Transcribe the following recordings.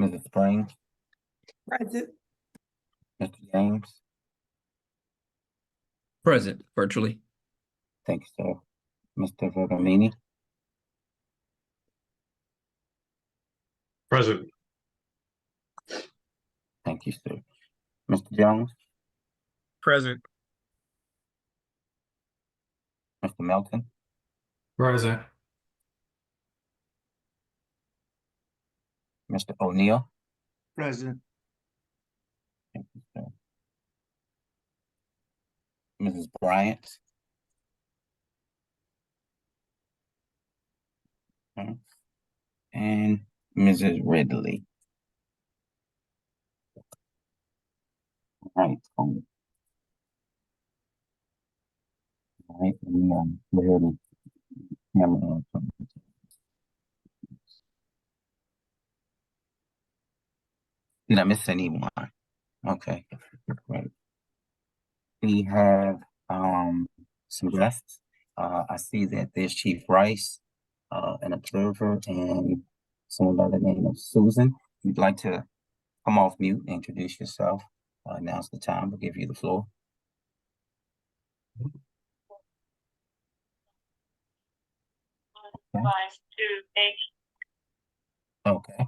Mrs. Springs, Present. Mr. James. Present virtually. Thank you, sir. Mr. Vergamini, Present. thank you, sir. Mr. Jones, Present. Mr. Melton, Present. Mr. O'Neill. Present. Thank you, sir. Mrs. Bryant. Okay. And Mrs. Ridley. All right. All right. We're ready. Camera on. Did I miss anyone? Okay, great. We have some guests. I see that there's Chief Rice, an observer, and someone by the name of Susan. If you'd like to come off mute, introduce yourself, now's the time. We'll give you the floor. Okay. Okay.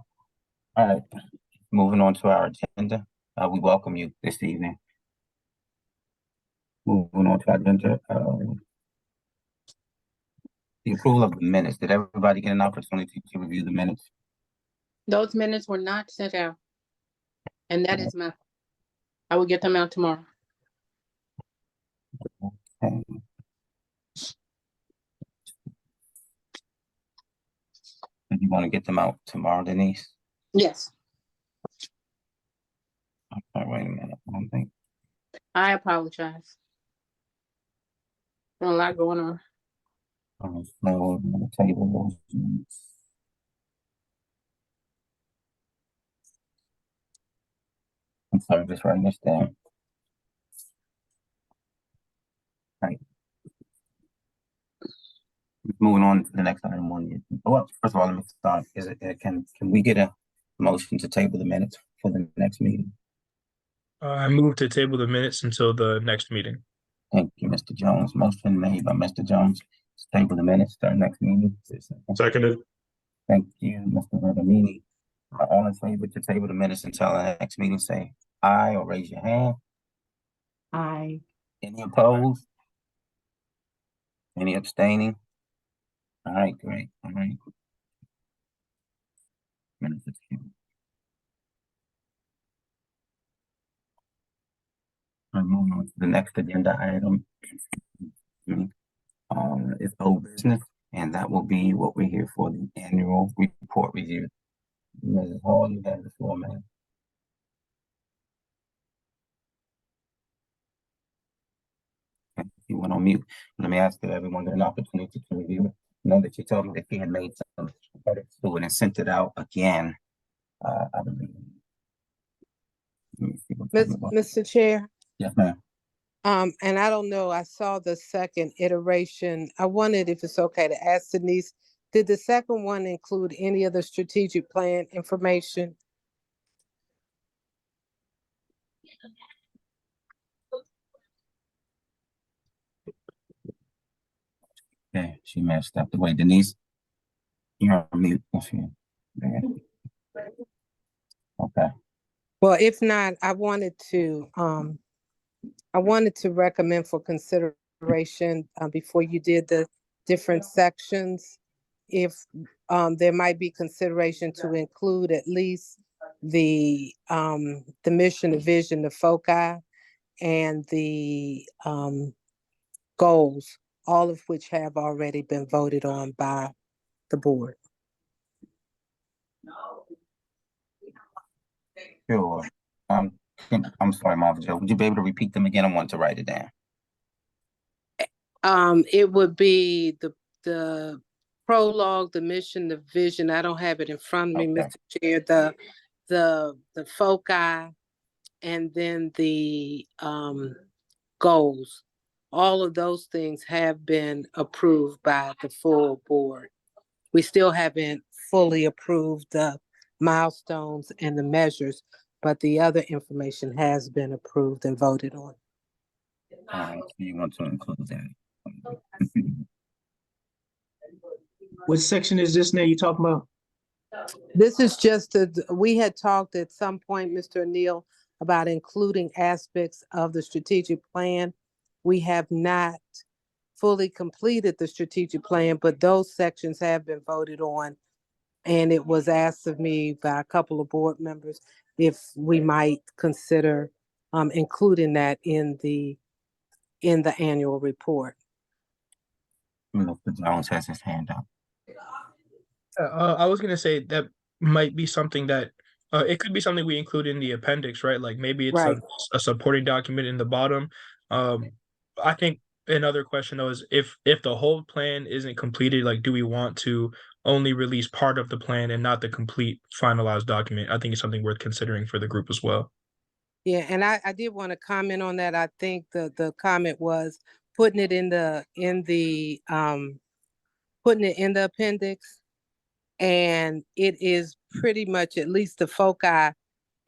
All right. Moving on to our agenda. We welcome you this evening. Moving on to our agenda. The approval of the minutes. Did everybody get an opportunity to review the minutes? Those minutes were not sent out. And that is I will get them out tomorrow. Okay. Do you want to get them out tomorrow, Denise? Yes, Okay, wait a minute. I don't think. I apologize. A lot going on. So I'm gonna table those minutes. I'm sorry, I'm just writing this down. Right. Moving on to the next item on the. Well, first of all, let me start. Is it can we get a motion to table the minutes for the next meeting? I move to table the minutes until the next meeting. Thank you, Mr. Jones. Motion made by Mr. Jones to table the minutes to our next meeting. Seconded. Thank you, Mr. Vergamini. All in favor to table the minutes until our next meeting, say aye or raise your hand. Aye. Any opposed? Any abstaining? All right, great. All right. Minutes is due. All right, moving on to the next agenda item. Is old business, and that will be what we're here for, the annual report review. Mrs. Hall, you have the floor, ma'am. Okay, you went on mute. Let me ask that everyone get an opportunity to review it. Know that you told me that you had made some edits to it and sent it out again. I believe. Let me see what Mr. Chair, yes, ma'am. and I don't know, I saw the second iteration. I wondered if it's okay to ask Denise, did the second one include any of the strategic plan information? Okay, she may have stepped away. Denise, you're on mute. Okay. Well, if not, I wanted to recommend for consideration before you did the different sections, if there might be consideration to include at least the mission, the vision, the foci, and the goals, all of which have already been voted on by the board. Sure. I'm sorry, Marvin Joe. Would you be able to repeat them again? I want to write it down. It would be the prologue, the mission, the vision. I don't have it in front of me, Okay. Mr. Chair. The foci, and then the goals. All of those things have been approved by the full board. We still haven't fully approved the milestones and the measures, but the other information has been approved and voted on. All right, so you want to include that. What section is this now you talking about? This is just, we had talked at some point, Mr. O'Neill, about including aspects of the strategic plan. We have not fully completed the strategic plan, but those sections have been voted on. And it was asked of me by a couple of board members if we might consider including that in the annual report. Mr. Jones has his hand up. I was gonna say that might be something that it could be something we include in the appendix, right? Like maybe it's Right. a supporting document in the bottom. I think another question though is if the whole plan isn't completed, like do we want to only release part of the plan and not the complete finalized document? I think it's something worth considering for the group as well. Yeah, and I did want to comment on that. I think the comment was putting it in the putting it in the appendix. And it is pretty much, at least the foci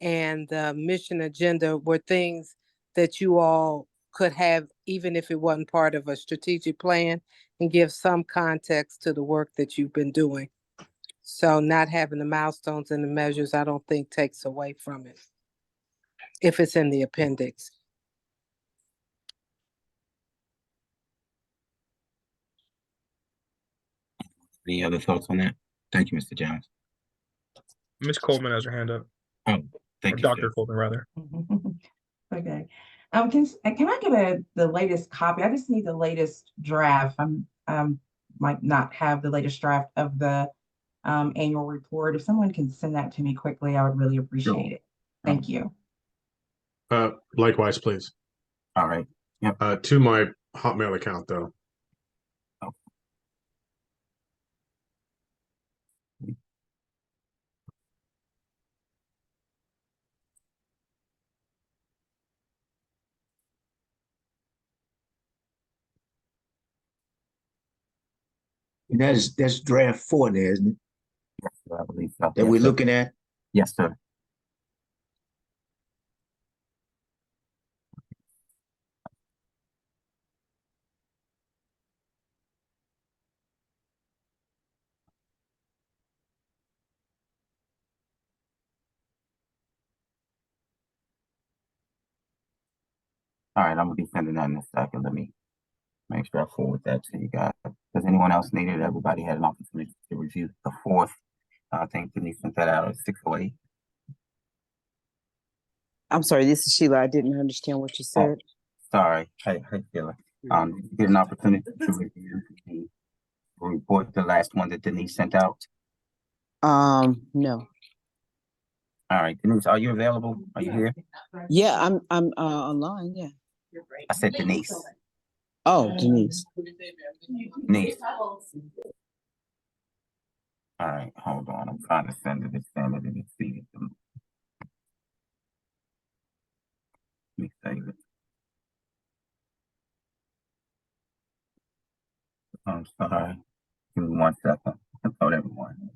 and the mission agenda were things that you all could have, even if it wasn't part of a strategic plan, and give some context to the work that you've been doing. So not having the milestones and the measures, I don't think takes away from it, if it's in the appendix. Any other thoughts on that? Thank you, Mr. Jones. Ms. Coleman has her hand up. Oh, Or thank you, Dr. sir. Coleman, rather. Okay. Can I get the latest copy? I just need the latest draft. Might not have the latest draft of the annual report. If someone can send that to me quickly, I would really appreciate it. Thank you. Likewise, please. All right. To my Hotmail account, though. And that's draft 4 there, isn't it? I believe so. That Yes, we're sir. looking at? Yes, sir. All right, I'm gonna be sending that in a second. Let me make sure I forward that to you guys. Does anyone else need it? Everybody had an opportunity to review the fourth. I think Denise sent that out at 6:08. I'm sorry, this is Sheila. I didn't understand what you said. Sorry. Hey, Sheila. Get an opportunity to review the report, the last one that Denise sent out. No. All right, Denise, are you available? Are you here? Yeah, I'm online, yeah. I said Denise. Oh, Denise. Denise. All right, hold on. I'm trying to send it. It's send it and it's see it. Let me save it. I'm sorry. Give me 1 second. I told everyone.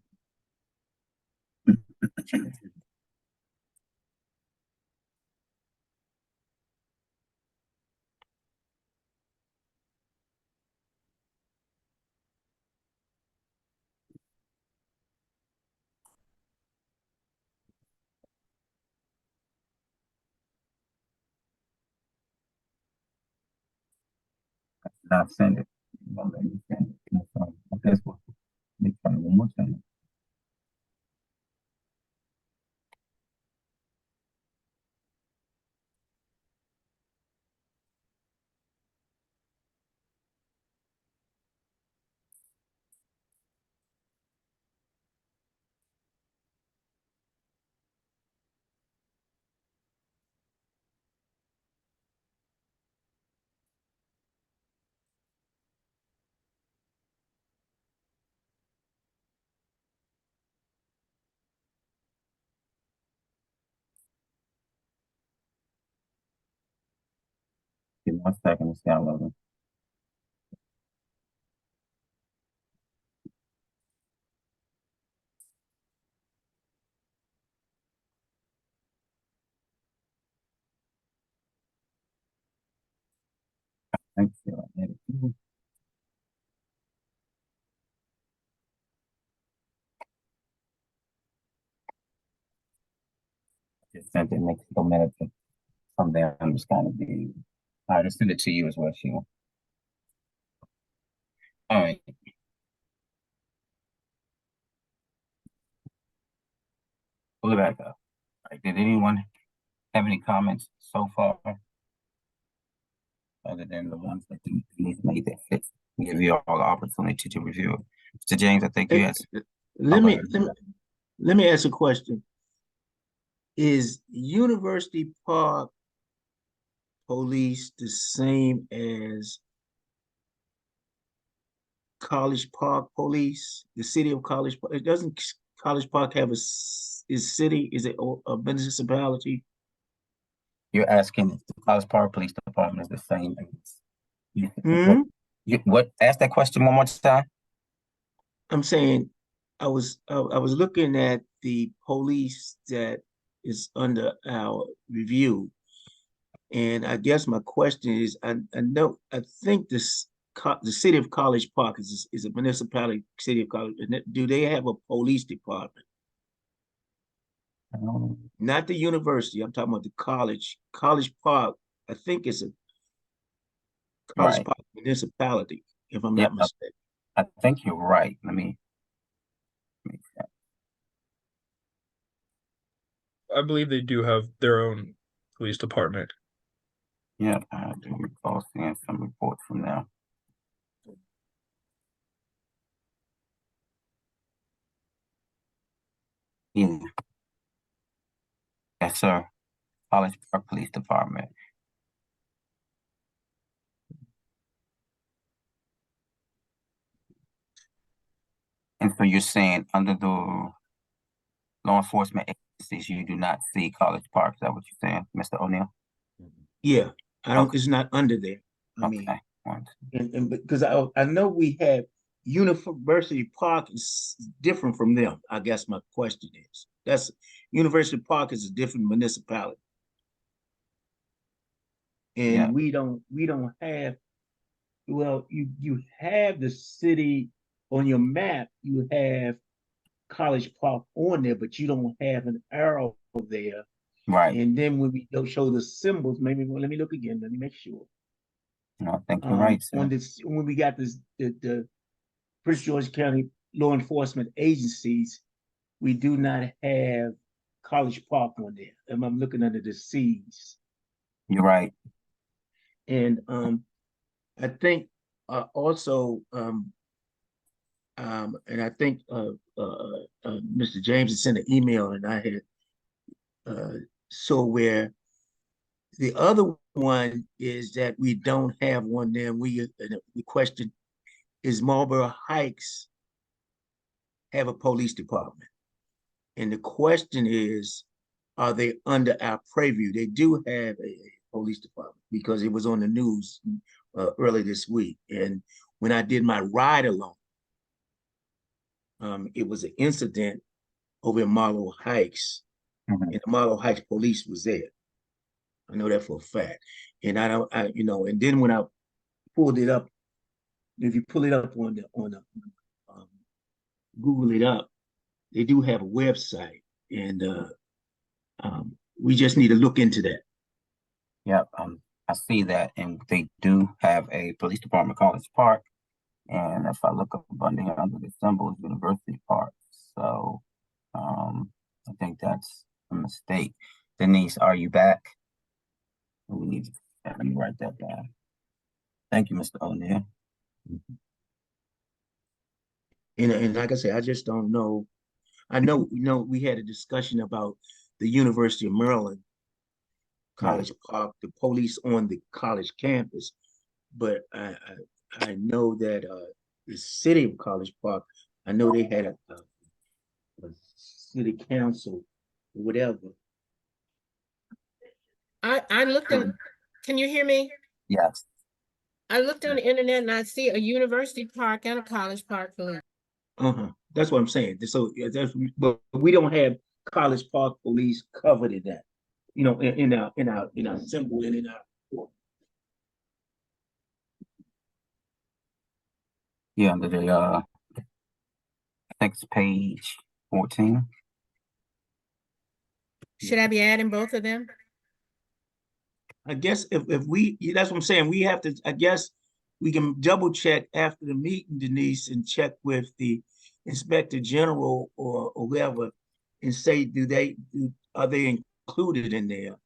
Not send it. You won't let me send it. No problem. Okay, that's what. Let me try it one more time. Give me 1 second. It's downloading. Thank you. Just sent it next couple minutes. From there, I'm just gonna be. I just send it to you as well, Sheila. All right. Pull it back up. All right. Did anyone have any comments so far? Other than the ones that Denise made that fit, give you all the opportunity to review it. Mr. James, I think you Hey, asked. Let me, let me ask a question. Is University Park Police the same as College Park Police, the city of College Park? It doesn't College Park have is city, is it a municipality? You're asking if the College Park Police Department is the same as. Hmm? What? Ask that question one more time. I'm saying, I was looking at the police that is under our review. And I guess my question is, I think the city of College Park is a municipality, city of College. Do they have a police department? Not the university. I'm talking about the college. College Park, I think it's a College Right. Park municipality, if I'm Yep. not mistaken. I think you're right. Let me. I believe they do have their own police department. Yeah, I do recall seeing some reports from them. Yeah. Yes, sir. College Park Police Department. And so you're saying under the law enforcement agencies, you do not see College Park. Is that what you're saying, Mr. O'Neill? Yeah, I don't, Okay. it's not under there. I mean, Okay. One, two. and because I know we have University Park is different from them. I guess my question is, that's University Park is a different municipality. And Yeah. we don't have, well, you have the city on your map, you have College Park on there, but you don't have an arrow there. Right. And then when we go show the symbols, maybe, well, let me look again, let me make sure. No, I think you're right, sir. On this, when we got this, the Prince George County law enforcement agencies, we do not have College Park on there. And I'm looking under the C's. You're right. And I think also and I think Mr. James had sent an email, and I had so where the other one is that we don't have one there. We the question is, Marlboro Heights have a police department? And the question is, are they under our purview? They do have a police department because it was on the news early this week. And when I did my ride along, it was an incident over in Marlow Heights, Mhm. and the Marlow Heights police was there. I know that for a fact. And and then when I pulled it up, if you pull it up on the Google it up, they do have a website, and we just need to look into that. Yep. I see that, and they do have a police department, College Park. And if I look up under here under the symbols, University Park. So, I think that's a mistake. Denise, are you back? We need to let me write that down. Thank you, Mr. O'Neill. And like I said, I just don't know. I know, we had a discussion about the University of Maryland College Park, the police on the college campus, but I know that the city of College Park, I know they had a city council, whatever. I looked on, can you hear me? Yes. I looked on the internet and I see a University Park and a College Park police. That's what I'm saying. So but we don't have College Park police covered in that, in our symbol and in our. Yeah, under the I think it's page 14. Should I be adding both of them? I guess if we, that's what I'm saying, we have to, I guess we can double check after the meeting, Denise, and check with the Inspector General or whoever and say, are they included in there?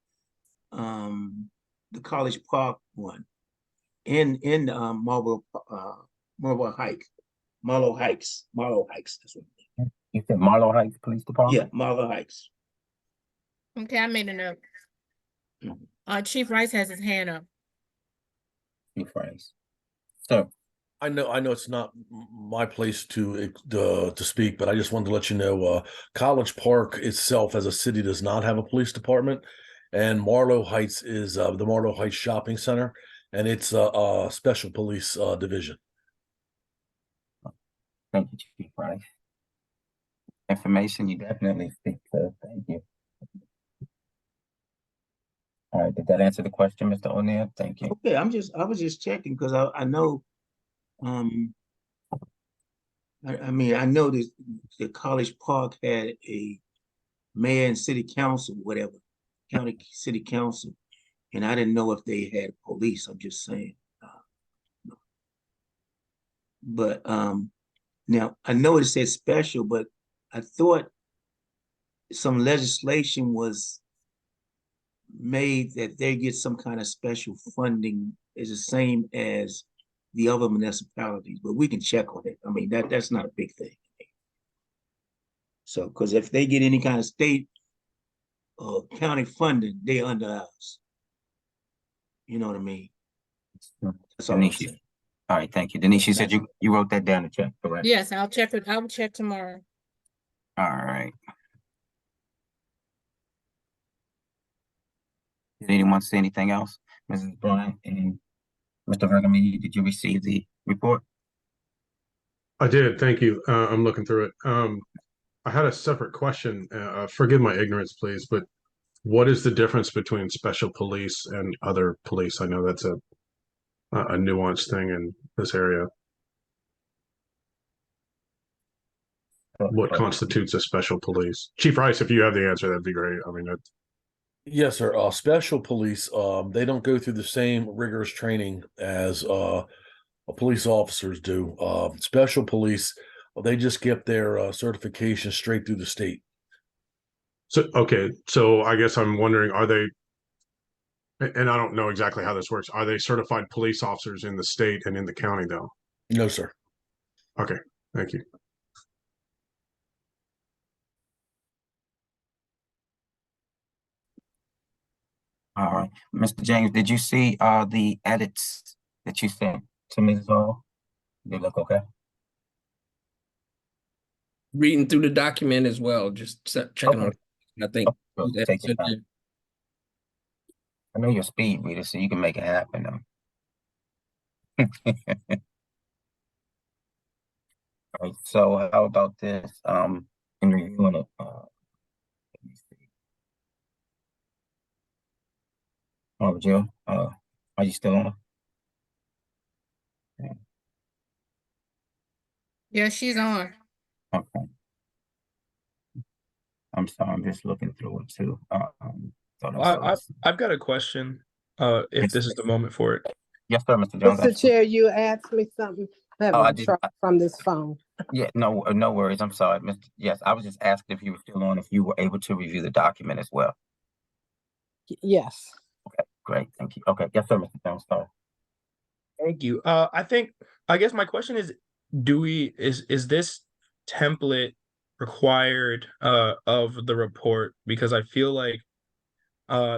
The College Park one in Marlboro Heights, that's what. You said Marlow Heights Police Department? Yeah, Marlboro Heights. Okay, I made a note. Mhm. Chief Rice has his hand up. Chief Rice. So, I know it's not my place to speak, but I just wanted to let you know, College Park itself as a city does not have a police department, and Marlow Heights is the Marlow Heights Shopping Center, and it's a special police division. thank you, Chief Rice. Information you definitely speak to. Thank you. All right, did that answer the question, Mr. O'Neill? Thank you. Okay, I was just checking because I know, I mean, I know that the College Park had a mayor and city council, whatever, county city council, and I didn't know if they had police. I'm just saying. But now I know it said special, but I thought some legislation was made that they get some kind of special funding is the same as the other municipalities, but we can check on it. I mean, that's not a big thing. So, because if they get any kind of state or county funding, they under us. You know what I mean? That's all I'm Denise, saying. all right, thank you. Denise, you said you wrote that down to check, correct? Yes, I'll check it. I will check tomorrow. All right. Did anyone say anything else? Mrs. Bryant and Mr. Bergamini, did you receive the report? I did. Thank you. I'm looking through it. I had a separate question. Forgive my ignorance, please, but what is the difference between special police and other police? I know that's a nuanced thing in this area. What constitutes a special police? Chief Rice, if you have the answer, that'd be great. I mean, Yes, sir. Special police, they don't go through the same rigorous training as police officers do. Special police, they just get their certification straight through the state. so okay. So I guess I'm wondering, are they? And I don't know exactly how this works. Are they certified police officers in the state and in the county, though? No, sir. Okay, thank you. All right. Mr. James, did you see the edits that you sent to Mrs. Hall? They look okay? Reading through the document as well, just checking on. I think. Oh, sure. Take your time. I know you're a speed reader, so you can make it happen though. All right, so how about this? In reviewing it, let me see. Oh, Jill, are you still on? Okay. Yeah, she's on. Okay. I'm sorry, I'm just looking through it too. I've got a question. If this is the moment for it. Yes, sir, Mr. Jones. Mr. Chair, you asked me something. I did. From this phone. Yeah, no worries. I'm sorry, Mr. Yes, I was just asking if you were still on, if you were able to review the document as well. Yes. Okay, great, thank you. Okay, yes, sir, Mr. Jones. Sorry. Thank you. I guess my question is, is this template required of the report? Because I feel like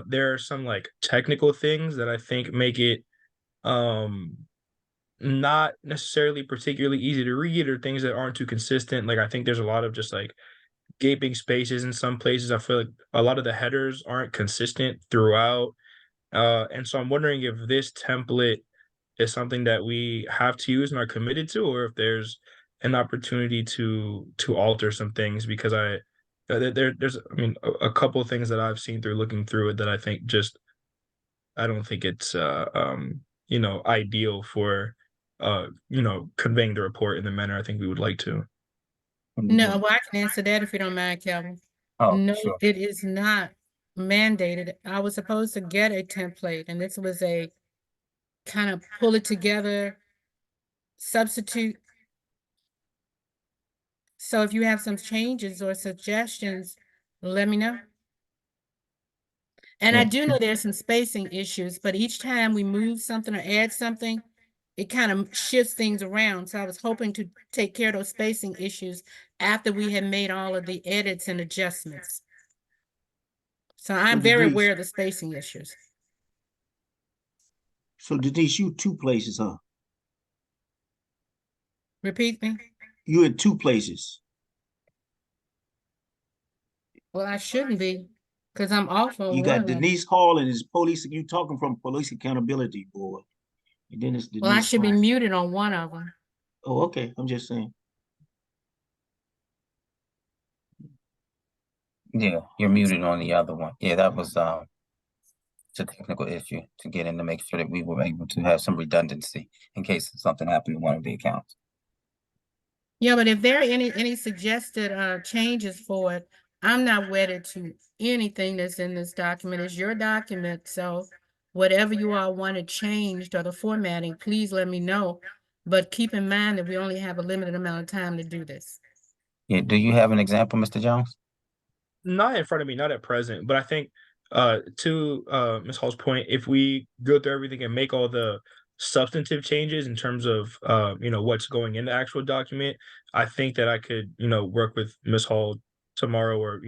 there are some like technical things that I think make it not necessarily particularly easy to read, or things that aren't too consistent. Like, I think there's a lot of just like gaping spaces in some places. I feel like a lot of the headers aren't consistent throughout. And so I'm wondering if this template is something that we have to use and are committed to, or if there's an opportunity to alter some things, because there's I mean a couple of things that I've seen through looking through it that I think just I don't think it's ideal for conveying the report in the manner I think we would like to. No, well, I can answer that if you don't mind, Kelvin. Oh, No, sure. it is not mandated. I was supposed to get a template, and this was a kind of pull it together substitute. So if you have some changes or suggestions, let me know. And I do know there's some spacing issues, but each time we move something or add something, it kind of shifts things around. So I was hoping to take care of those spacing issues after we had made all of the edits and adjustments. So I'm very Denise- aware of the spacing issues. So Denise, you 2 places, huh? Repeat me. You in 2 places. Well, I shouldn't be, because I'm off on You one got of them. Denise Hall and it's police, you talking from Police Accountability Board. And then it's Denise. Well, I should be Hall. muted on one of them. Oh, okay, I'm just saying. Yeah, you're muted on the other one. Yeah, that was it's a technical issue to get in to make sure that we were able to have some redundancy in case something happened to one of the accounts. Yeah, but if there are any suggested changes for it, I'm not wedded to anything that's in this document. It's your document, so whatever you all wanted changed or the formatting, please let me know. But keep in mind that we only have a limited amount of time to do this. Yeah, do you have an example, Mr. Jones? Not in front of me, not at present, but I think to Ms. Hall's point, if we go through everything and make all the substantive changes in terms of what's going in the actual document, I think that I could work with Ms. Hall tomorrow or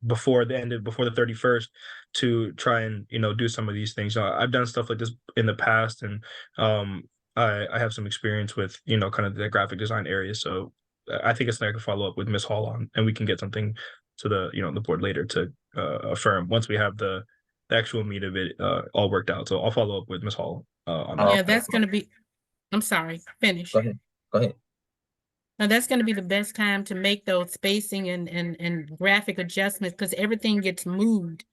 before the 31st to try and do some of these things. I've done stuff like this in the past, and I have some experience with kind of the graphic design area, so I think it's something I can follow up with Ms. Hall on, and we can get something to the board later to affirm once we have the actual meat of it all worked out. So I'll follow up with Ms. Hall on that. Yeah, that's gonna be, I'm sorry, finish. Go ahead. Go ahead. Now, that's gonna be the best time to make those spacing and graphic adjustments, because everything gets moved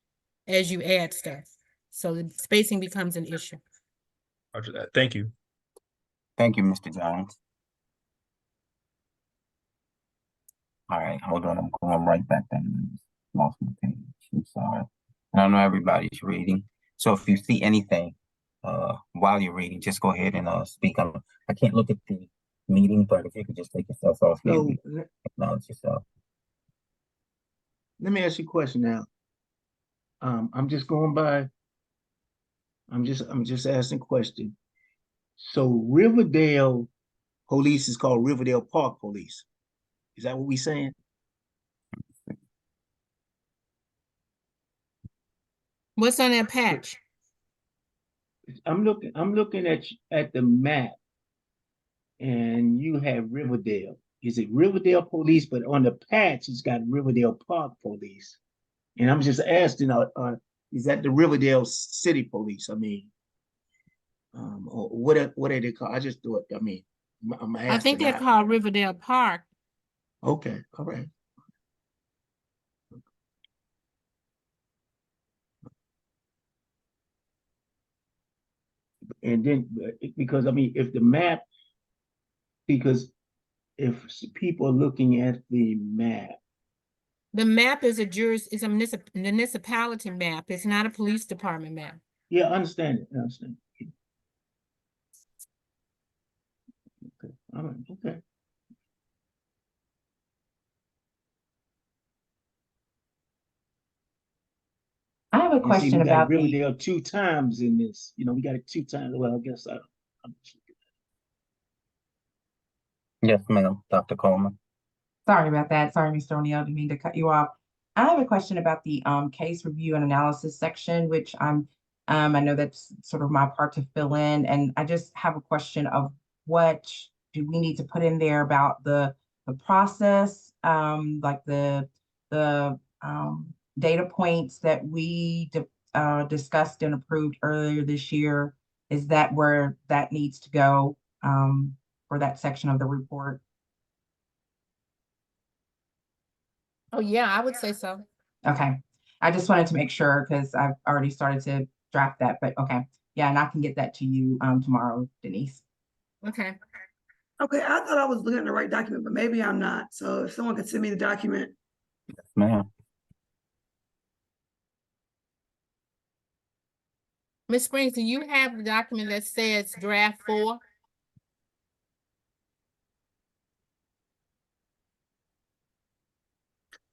as you add stuff. So the spacing becomes an issue. After that, thank you. Thank you, Mr. Jones. All right, hold on. I'm going right back down. Lost my page. I'm sorry. I don't know everybody's reading. So if you see anything while you're reading, just go ahead and speak on. I can't look at the meeting, but if you could just take yourself off here, So acknowledge yourself. let me ask you a question now. I'm just going by. I'm just asking a question. So Riverdale Police is called Riverdale Park Police. Is that what we saying? What's on that patch? I'm looking at the map, and you have Riverdale. Is it Riverdale Police? But on the patch, it's got Riverdale Park Police. And I'm just asking, is that the Riverdale City Police? I mean, or what are they called? I just thought. I mean, I'm asking. I think they're called Riverdale Park. Okay, all right. And then, because I mean, if the map, because if people are looking at the map, The map is is a municipality map. It's not a police department map. yeah, I understand it. I understand. Okay, all right, okay. I have a You see, question we got about the, Riverdale 2 times in this. You know, we got it 2 times. Well, I guess I'm Yes, ma'am, Dr. Coleman. sorry about that. Sorry, Mr. O'Neill, didn't mean to cut you off. I have a question about the case review and analysis section, which I know that's sort of my part to fill in, and I just have a question of what do we need to put in there about the process, like the data points that we discussed and approved earlier this year. Is that where that needs to go for that section of the report? Oh, yeah, I would say so. Okay, I just wanted to make sure because I've already started to draft that, but okay. Yeah, and I can get that to you tomorrow, Denise. Okay. Okay, I thought I was looking at the right document, but maybe I'm not. So if someone could send me the document. Ma'am. Ms. Springs, do you have the document that says draft 4?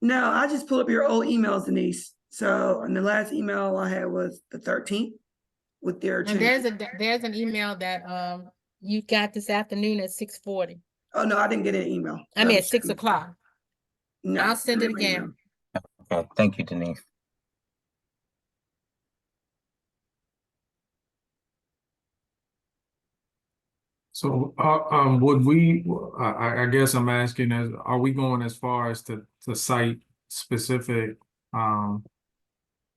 No, I just pulled up your old emails, Denise. So, and the last email I had was the 13th with their And change. there's an email that you got this afternoon at 6:40. Oh, no, I didn't get an email. I mean at 6 o'clock. No, I'll send it no email. again. Okay, thank you, Denise. So, would we, I guess I'm asking are we going as far as to cite specific,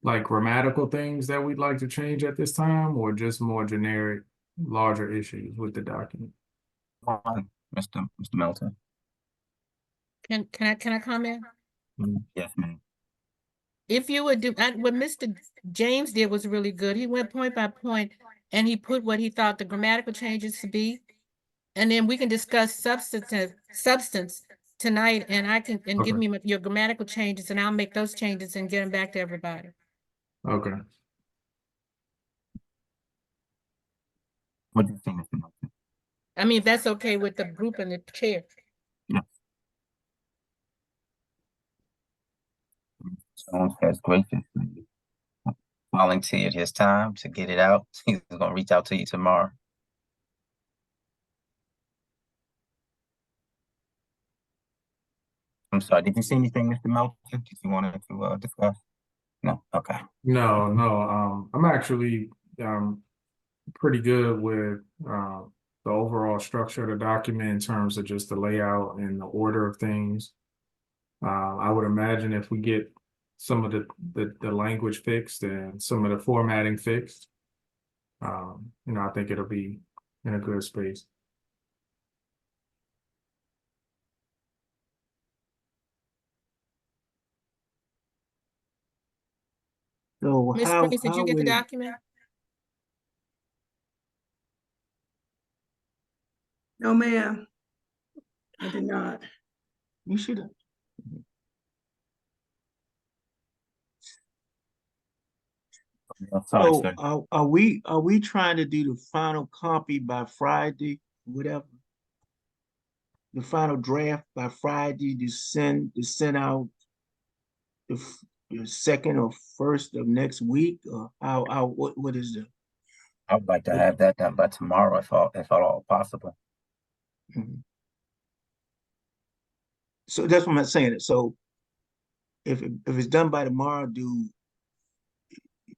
like grammatical things that we'd like to change at this time, or just more generic, larger issues with the document? Mr. Melton. Can I comment? Yes, ma'am. If you would do, what Mr. James did was really good. He went point by point and he put what he thought the grammatical changes to be. And then we can discuss substance tonight, and I can, and give Okay. me your grammatical changes, and I'll make those changes and get them back to everybody. Okay. What do you think, Mr. Melton? I mean, if that's okay with the group and the chair. Yes. Jones has graciously volunteered his time to get it out. He's gonna reach out to you tomorrow. I'm sorry, did you see anything, Mr. Melton? Did you want to discuss? No, okay. No, I'm actually pretty good with the overall structure of the document in terms of just the layout and the order of things. I would imagine if we get some of the language fixed and some of the formatting fixed, I think it'll be in a good space. So Ms. how, Springs, did you get the document? No, ma'am. I did not. you should have. I'm sorry, So sir. are we trying to do the final copy by Friday, whatever? The final draft by Friday to send out the second or first of next week, or what is the? I would like to have that done by tomorrow, if at all possible. Mhm. So that's what I'm saying. So if it's done by tomorrow, do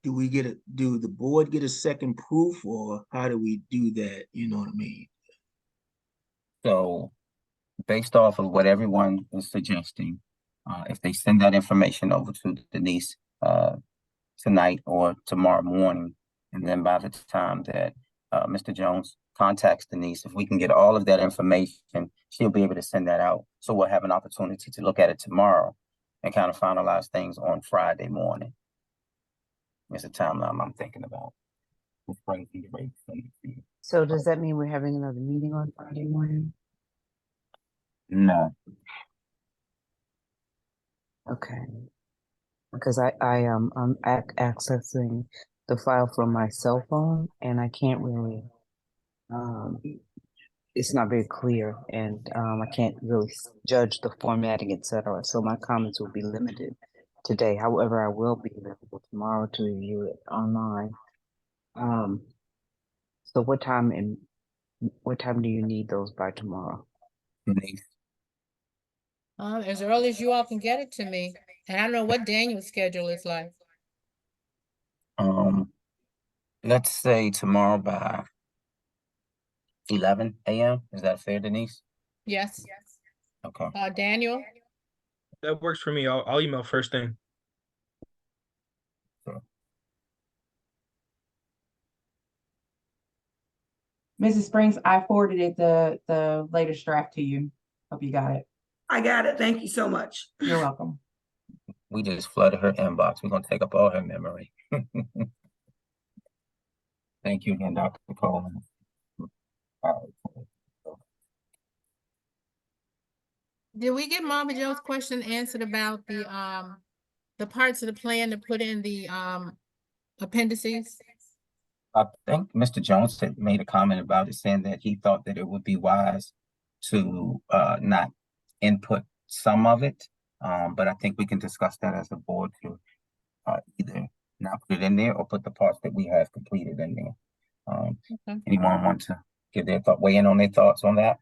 the board get a second proof, or how do we do that? You know what I mean? So, based off of what everyone is suggesting, if they send that information over to Denise tonight or tomorrow morning, and then by the time that Mr. Jones contacts Denise, if we can get all of that information, she'll be able to send that out. So we'll have an opportunity to look at it tomorrow and kind of finalize things on Friday morning. It's a timeline I'm thinking about. So does that mean we're having another meeting on Friday morning? No. Okay. Because I'm accessing the file from my cell phone and I can't really, it's not very clear and I can't really judge the formatting, etc. So my comments will be limited today. However, I will be available tomorrow to review it online. So what time do you need those by tomorrow? Denise. As early as you all can get it to me. And I don't know what Daniel's schedule is like. Let's say tomorrow by 11 a.m. Is that fair, Denise? Yes. Okay. Daniel? That works for me. I'll email first thing. Sure. Mrs. Springs, I forwarded the latest draft to you. Hope you got it. I got it. Thank you so much. You're welcome. We just flooded her inbox. We're gonna take up all her memory. Thank you again, Dr. Coleman. All right. Did we get Marvin Jones' question answered about the parts of the plan to put in the appendices? I think Mr. Jones had made a comment about it, saying that he thought that it would be wise to not input some of it. But I think we can discuss that as a board to either not put it in there or put the parts that we have completed in there. Okay. Anyone want to give their thought, weigh in on their thoughts on that?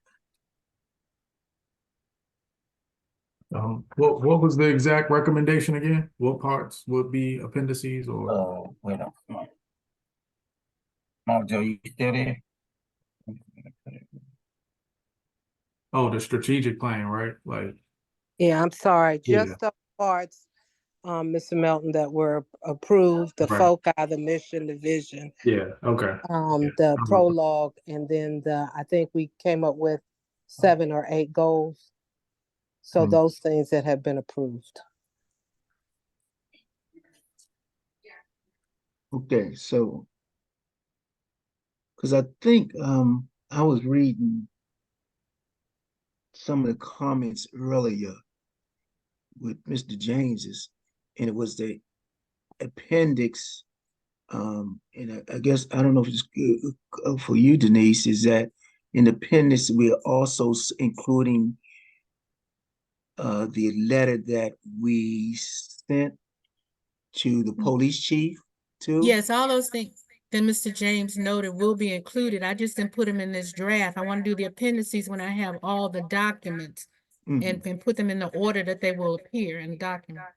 What was the exact recommendation again? What parts would be appendices or? Oh, wait up. Mom, Joe, you still there? Oh, the strategic plan, right? Like, Yeah, I'm sorry, Yeah. just the parts, Mr. Melton, that were approved, the Right. foci, the mission, the vision, yeah, okay. the prologue, and then I think we came up with 7 or 8 goals. So Mm. those things that have been approved. Okay, so, because I think I was reading some of the comments earlier with Mr. James's, and it was the appendix. And I guess I don't know if it's good for you, Denise, is that in the appendix we're also including the letter that we sent to the police chief too? Yes, all those things that Mr. James noted will be included. I just didn't put them in this draft. I want to do the appendices when I have all the documents Mhm. and put them in the order that they will appear in the document.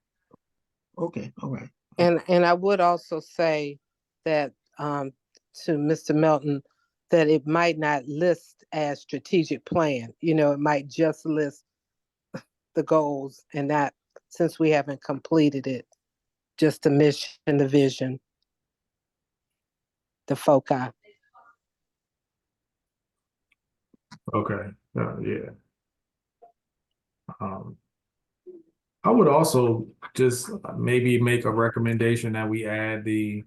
Okay, all right. And I would also say that to Mr. Melton, that it might not list as strategic plan. You know, it might just list the goals and not, since we haven't completed it, just the mission, the vision, the foci. Okay, yeah. I would also just maybe make a recommendation that we add it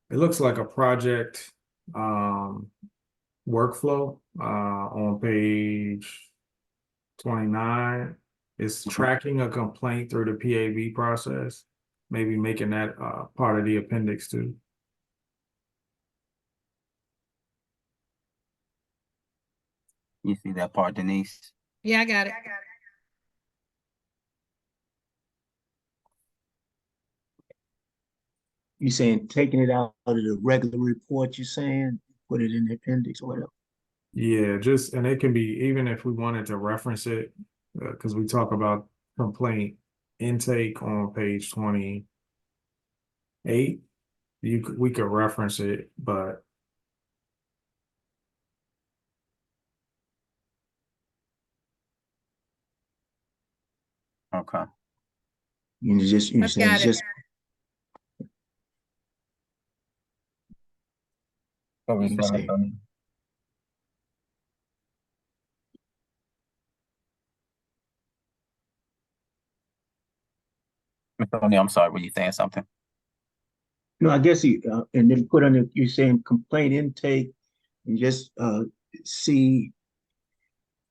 looks like a project workflow on page 29. It's tracking a complaint through the PAV process. Maybe making that part of the appendix too. You see that part, Denise? Yeah, I got it. You saying taking it out of the regular report, you saying, put it in the appendix or whatever? Yeah, just, and it can be, even if we wanted to reference it, because we talk about complaint intake on page 28, we could reference it, but Okay. You saying got it's it. just What we You saying, say- Mr. O'Neal? Mr. O'Neal, I'm sorry, were you saying something? no, I guess and then put on the, you're saying complaint intake and just see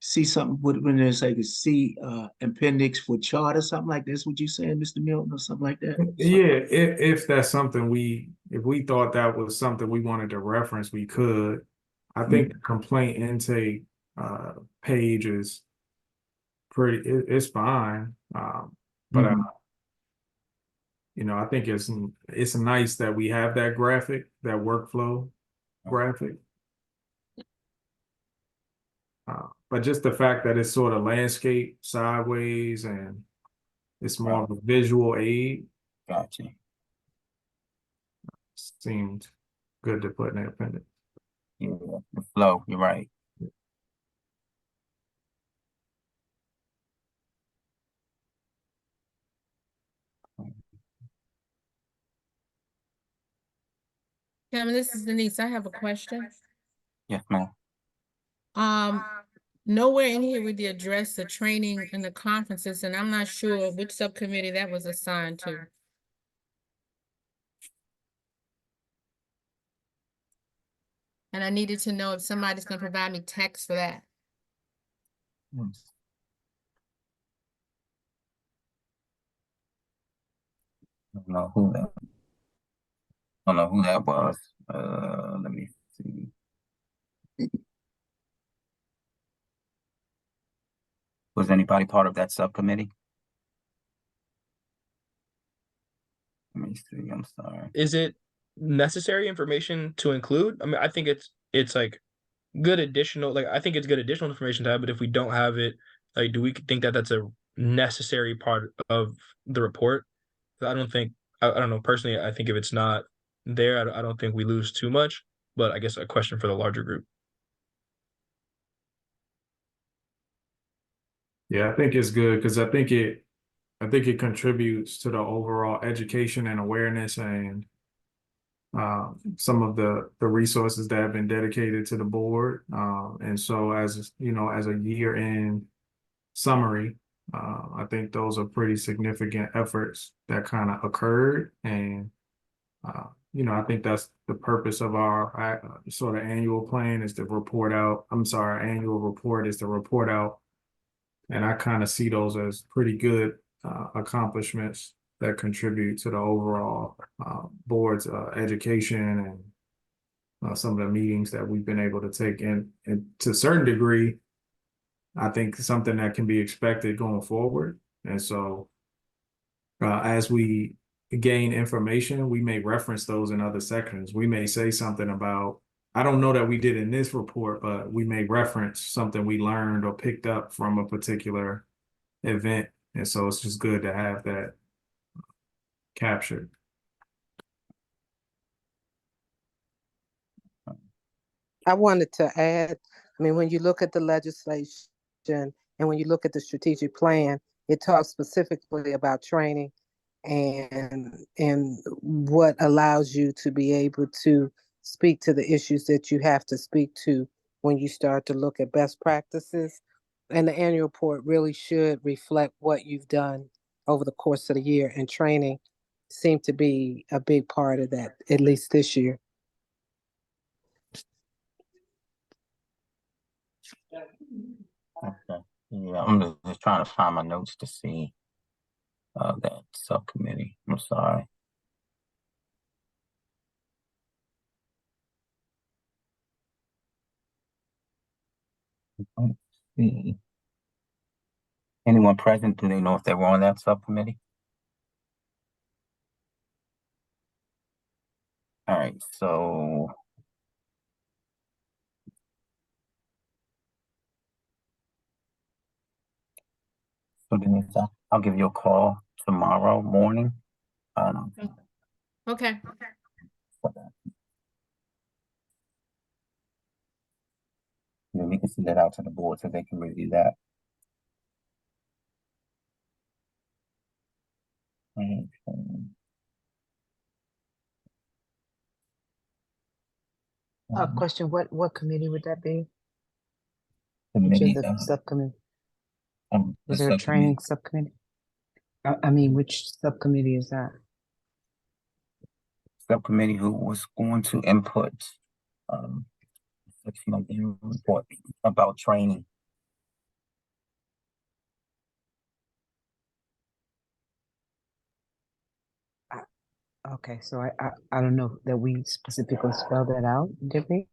something when there's like a C appendix for chart or something like this. What you saying, Mr. Milton, or something like that? yeah, if that's something if we thought that was something we wanted to reference, we could. I think the complaint intake page is it's fine. But I think it's nice that we have that graphic, that workflow graphic. But just the fact that it's sort of landscape sideways and it's more of a visual aid Gotcha. seemed good to put in the appendix. Yeah, the flow, you're right. Kevin, this is Denise. I have a question. Yes, ma'am. Nowhere in here would you address the training and the conferences, and I'm not sure which subcommittee that was assigned to. And I needed to know if somebody's gonna provide me text for that. know who that. I don't know who that was. Let me see. Was anybody part of that subcommittee? Let me see. I'm sorry. Is it necessary information to include? I mean, I think it's like good additional, like I think it's good additional information to have, but if we don't have it, like, do we think that that's a necessary part of the report? I don't think, I don't know, personally, I think if it's not there, I don't think we lose too much, but I guess a question for the larger group. Yeah, I think it's good because I think it contributes to the overall education and awareness and some of the resources that have been dedicated to the board. And so as you know, as a year in summary, I think those are pretty significant efforts that kind of occurred. And I think that's the purpose of our sort of annual plan is to report out. I'm sorry, our annual report is to report out. And I kind of see those as pretty good accomplishments that contribute to the overall board's education and some of the meetings that we've been able to take. And to a certain degree, I think something that can be expected going forward. And so as we gain information, we may reference those in other sections. We may say something about, I don't know that we did in this report, but we may reference something we learned or picked up from a particular event. And so it's just good to have that captured. I wanted to add, I mean, when you look at the legislation and when you look at the strategic plan, it talks specifically about training and what allows you to be able to speak to the issues that you have to speak to when you start to look at best practices. And the annual report really should reflect what you've done over the course of the year, and training seemed to be a big part of that, at least this year. Okay. Yeah, I'm just trying to find my notes to see that subcommittee. I'm sorry. Let's see. Anyone present, do they know if they were on that subcommittee? All right, so Denise, I'll give you a call tomorrow morning. Okay. For that. Then we can send that out to the board so they can review that. Okay. Question, what committee would that be? Which Committee, is the subcommittee? the Is there a training subcommittee? I mean, which subcommittee is that? subcommittee who was going to input section of the report about training. Okay, so I don't know that we specifically spelled that out, did we?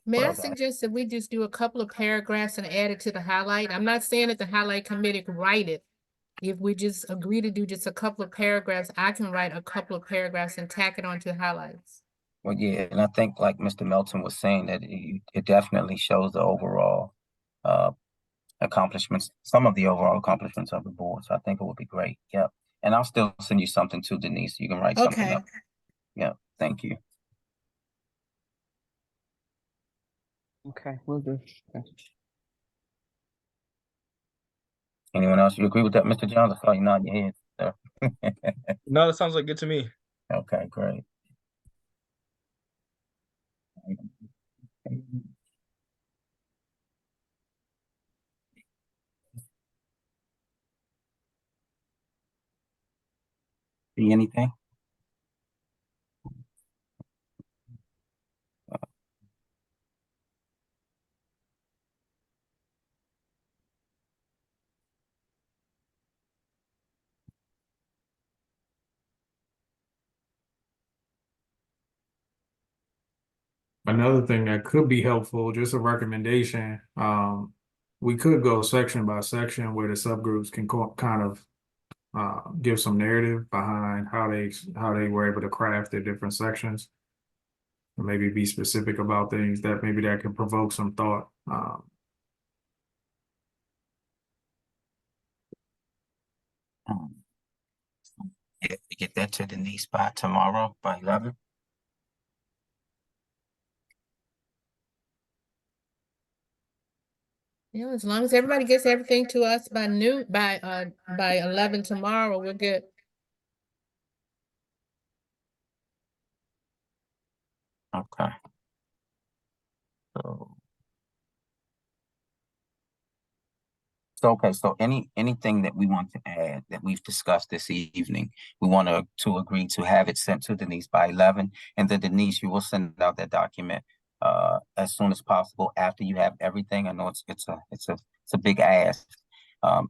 May I Well, that- suggest that we just do a couple of paragraphs and add it to the highlight? I'm not saying that the highlight committee can write it. If we just agree to do just a couple of paragraphs, I can write a couple of paragraphs and tack it onto highlights. Well, yeah, and I think like Mr. Melton was saying that it definitely shows the overall accomplishments, some of the overall accomplishments of the board. So I think it would be great. Yep. And I'll still send you something too, Denise. You can write something Okay. up. Yeah, thank you. Okay, we'll do. Okay. Anyone else? You agree with that, Mr. Jones? I saw you nod your head, sir. No, that sounds like good to me. Okay, great. See anything? Another thing that could be helpful, just a recommendation, we could go section by section where the subgroups can kind of give some narrative behind how they were able to craft their different sections, or maybe be specific about things that maybe that can provoke some thought. Get that to Denise by tomorrow by 11. Yeah, as long as everybody gets everything to us by noon, by 11 tomorrow, we're good. Okay. So anything that we want to add that we've discussed this evening, we want to agree to have it sent to Denise by 11, and then Denise, you will send out that document as soon as possible after you have everything. I know it's a big ask.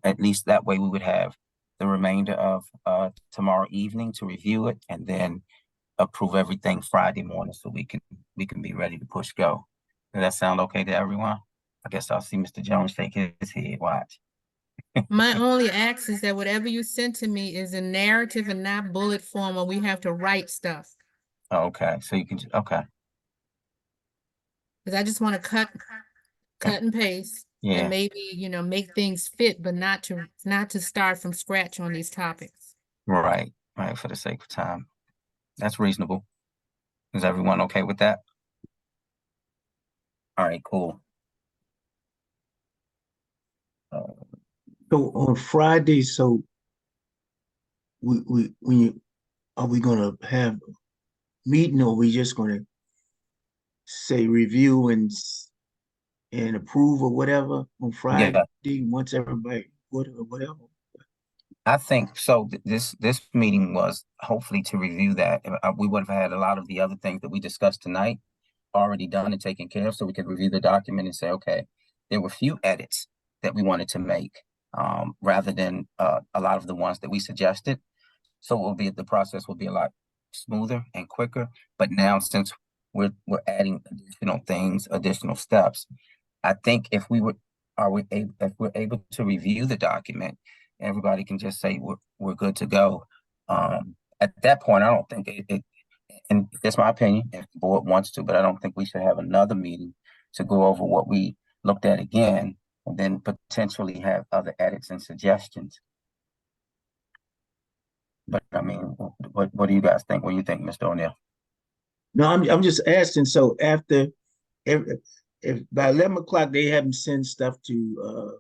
At least that way we would have the remainder of tomorrow evening to review it and then approve everything Friday morning so we can be ready to push go. Does that sound okay to everyone? I guess I'll see Mr. Jones shake his head. Watch. My only ask is that whatever you send to me is in narrative and not bullet form, or we have to write stuff. Okay, so you can, okay. Because I just want to cut and paste, Yeah. and maybe, make things fit, but not to start from scratch on these topics. Right, for the sake of time. That's reasonable. Is everyone okay with that? All right, cool. So on Friday, so are we gonna have a meeting, or are we just gonna say review and approve or whatever on Friday once everybody whatever? I think so. This meeting was hopefully to review that. We would have had a lot of the other things that we discussed tonight already done and taken care of, so we could review the document and say, okay, there were a few edits that we wanted to make, rather than a lot of the ones that we suggested. So the process will be a lot smoother and quicker. But now, since we're adding additional things, additional steps, I think if we're able to review the document, everybody can just say we're good to go. At that point, I don't think it and that's my opinion, if the board wants to, but I don't think we should have another meeting to go over what we looked at again, and then potentially have other edits and suggestions. But I mean, what do you guys think? What do you think, Mr. O'Neill? No, I'm just asking. So after, if by 11 o'clock they haven't sent stuff to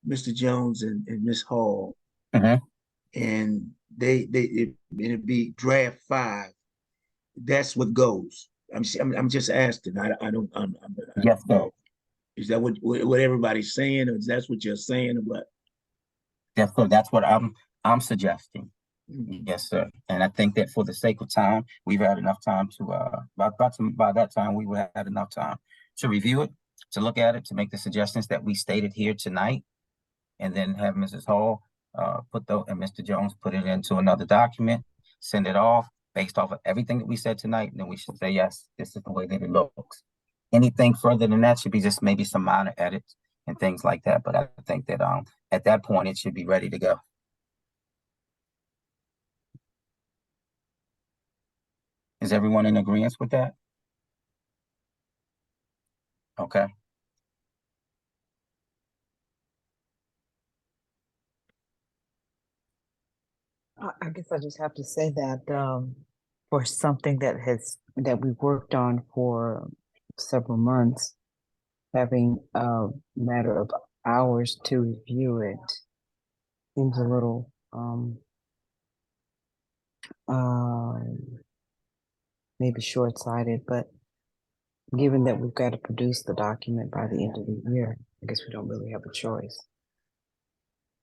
Mr. Jones and Ms. Hall, and it'd be draft 5. That's what goes. I'm just asking. I don't. Yes, sir. Is that what everybody's saying, or is that what you're saying, or what? Yes, sir. That's what I'm suggesting. Yes, sir. And I think that for the sake of time, we've had enough time to by that time we will have had enough time to review it, to look at it, to make the suggestions that we stated here tonight, and then have Mrs. Hall and Mr. Jones put it into another document, send it off based off of everything that we said tonight, and then we should say, yes, this is the way that it looks. Anything further than that should be just maybe some minor edits and things like that. But I think that at that point it should be ready to go. Is everyone in agreement with that? Okay. I guess I just have to say that for something that we worked on for several months, having a matter of hours to review it seems a little maybe short-sighted, but given that we've got to produce the document by the end of the year, I guess we don't really have a choice.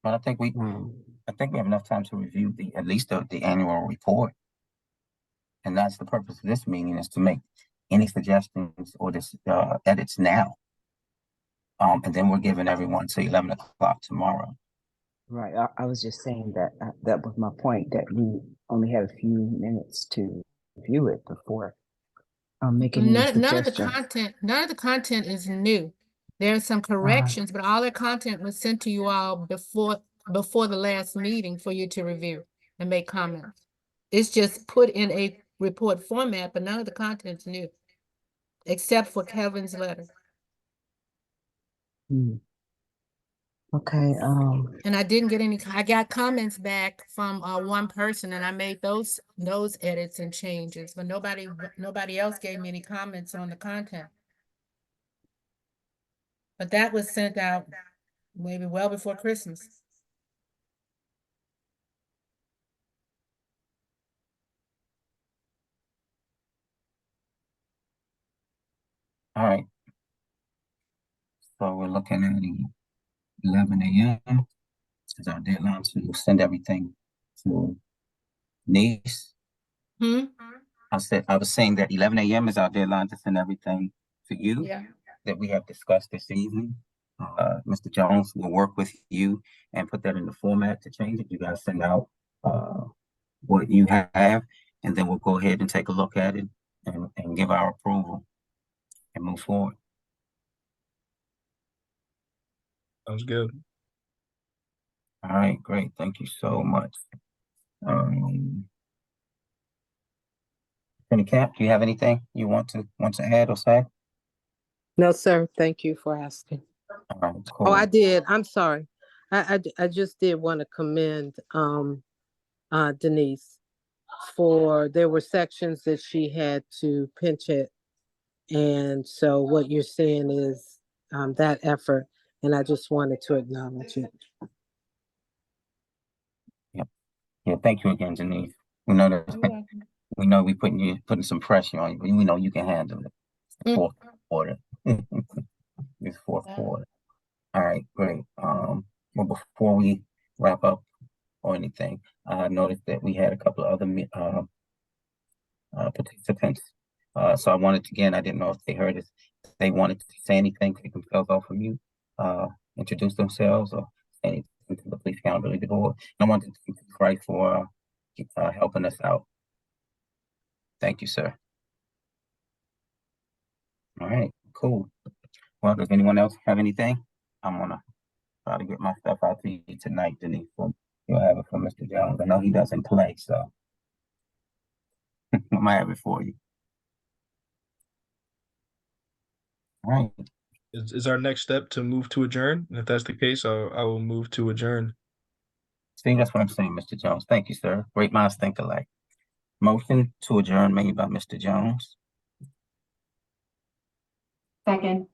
But I think we have enough time to review at least the annual report. And that's the purpose of this meeting, is to make any suggestions or edits now. And then we're giving everyone till 11 o'clock tomorrow. Right. I was just saying that that was my point, that we only had a few minutes to review it before make any None of the suggestions? none of the content is new. There's some corrections, but all that content was sent to you all before the last meeting for you to review and make comments. It's just put in a report format, but none of the content's new, except for Kevin's letter. Hmm. Okay, And I didn't get any, I got comments back from one person and I made those edits and changes, but nobody else gave me any comments on the content. But that was sent out maybe well before Christmas. All right. So we're looking at 11 a.m. is our deadline to send everything to Denise. I was saying that 11 a.m. is our deadline to send everything to you that we have discussed this evening. Mr. Jones will work with you and put that in the format to change it. You guys send out what you have, and then we'll go ahead and take a look at it and give our approval and move forward. Sounds good. All right, great. Thank you so much. Attorney Camp, do you have anything you want to add or say? No, sir. Thank you for asking. All right, cool. Oh, I did. I'm sorry. I just did want to commend Denise there were sections that she had to pinch it. And so what you're saying is that effort, and I just wanted to acknowledge it. Yeah, thank you again, Denise. We know that we know we putting some pressure on you, but we know you can handle it. Fourth quarter. It's fourth quarter. All right, great. Well, before we wrap up or anything, I noticed that we had a couple of other participants. So I wanted to, again, I didn't know if they heard us. If they wanted to say anything, take themselves off from you, introduce themselves, or say anything to the Police Accountability Board. I wanted to thank Christ for helping us out. Thank you, sir. All right, cool. Well, does anyone else have anything? I'm gonna try to get my stuff out to you tonight, Denise. You'll have it from Mr. Jones. I know he doesn't play, so I might have it for you. All right. Is our next step to move to adjourn? And if that's the case, I will move to adjourn. See, that's what I'm saying, Mr. Jones. Thank you, sir. Great minds think alike. Motion to adjourn made by Mr. Jones. Second.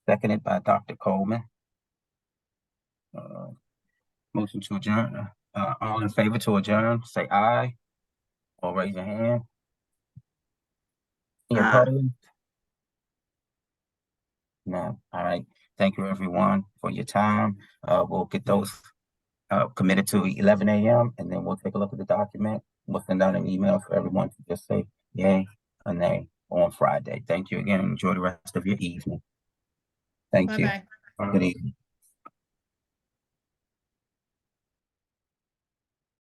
Seconded by Dr. Coleman. Motion to adjourn. All in favor to adjourn, say aye or raise your hand. Any opposed? No. All right. Thank you, everyone, for your time. We'll get those committed to 11 a.m. and then we'll take a look at the document. We'll send out an email for everyone to just say yay or nay on Friday. Thank you again. Enjoy the rest of your evening. Thank you. Bye-bye. Good evening.